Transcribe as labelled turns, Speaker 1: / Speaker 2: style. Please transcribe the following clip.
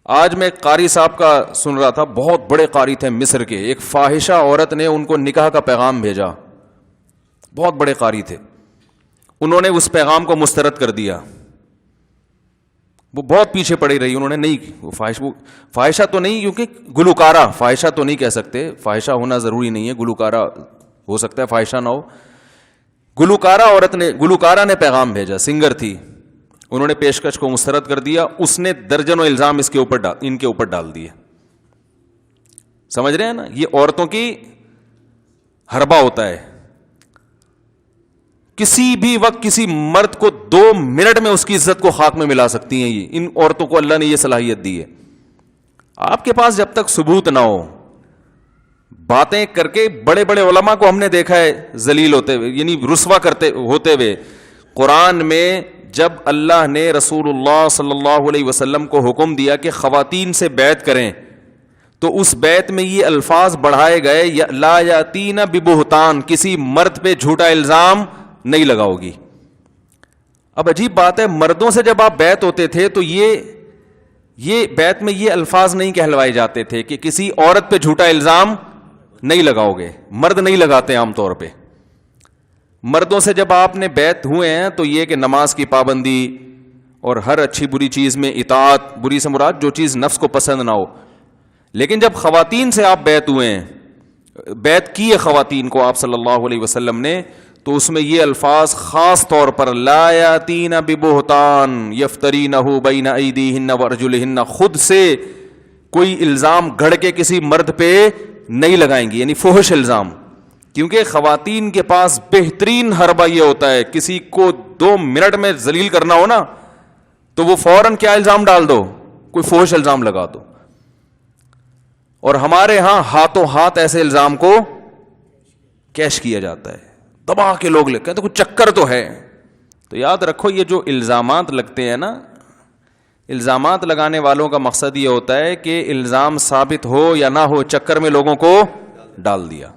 Speaker 1: آج میں ایک قاری صاحب کا سن رہا تھا, بہت بڑے قاری تھے مصر کے, ایک فاحشہ عورت نے ان کو نکاح کا پیغام بھیجا, بہت بڑے قاری تھے, انہوں نے اس پیغام کو مسترد کر دیا. وہ بہت پیچھے پڑی رہی, انہوں نے نہیں, وہ فاحشہ تو نہیں, کیونکہ گلوکارہ, فاحشہ تو نہیں کہہ سکتے, فاحشہ ہونا ضروری نہیں ہے, گلوکارہ ہو سکتا ہے فاحشہ نہ ہو. گلوکارہ نے پیغام بھیجا, سنگر تھی, انہوں نے پیشکش کو مسترد کر دیا. اس نے درجنوں الزام ان کے اوپر ڈال دیے. سمجھ رہے ہیں نا, یہ عورتوں کی حربہ ہوتا ہے. کسی بھی وقت کسی مرد کو 2 منٹ میں اس کی عزت کو خاک میں ملا سکتی ہیں. ان عورتوں کو اللہ نے یہ صلاحیت دی ہے. آپ کے پاس جب تک ثبوت نہ ہو, باتیں کر کے, بڑے بڑے علماء کو ہم نے دیکھا ہے ذلیل ہوتے ہوئے, یعنی رسوا کرتے ہوتے ہوئے. قرآن میں جب اللہ نے رسول اللہ صلی اللہ علیہ وسلم کو حکم دیا کہ خواتین سے بیعت کریں, تو اس بیعت میں یہ الفاظ بڑھائے گئے, لا یاتین ببہتان, کسی مرد پہ جھوٹا الزام نہیں لگاؤ گی. اب عجیب بات ہے, مردوں سے جب آپ بیعت ہوتے تھے تو یہ بیعت میں یہ الفاظ نہیں کہلوائے جاتے تھے کہ کسی عورت پہ جھوٹا الزام نہیں لگاؤ گے. مرد نہیں لگاتے عام طور پہ. مردوں سے جب آپ نے بیعت ہوئے ہیں تو یہ کہ نماز کی پابندی اور ہر اچھی بری چیز میں اطاعت, بری سے مراد جو چیز نفس کو پسند نہ ہو. لیکن جب خواتین سے آپ بیعت ہوئے ہیں, بیعت کی ہے خواتین کو آپ صلی اللہ علیہ وسلم نے, تو اس میں یہ الفاظ خاص طور پر لا یاتین ببہتان یفترینہ بین ایدیہن وارجلہن, خود سے کوئی الزام گھڑ کے کسی مرد پہ نہیں لگائیں گی, یعنی فحش الزام. کیونکہ خواتین کے پاس بہترین حربہ یہ ہوتا ہے, کسی کو 2 منٹ میں ذلیل کرنا ہو نا تو وہ فوراً کیا الزام ڈال دو, کوئی فحش الزام لگا دو. اور ہمارے ہاں ہاتھوں ہاتھ ایسے الزام کو کیش کیا جاتا ہے, دبا کے لوگ لکھتے ہیں تو کچھ چکر تو ہے. تو یاد رکھو, یہ جو الزامات لگتے ہیں نا, الزامات لگانے والوں کا مقصد یہ ہوتا ہے کہ الزام ثابت ہو یا نہ ہو, چکر میں لوگوں کو ڈال دیا.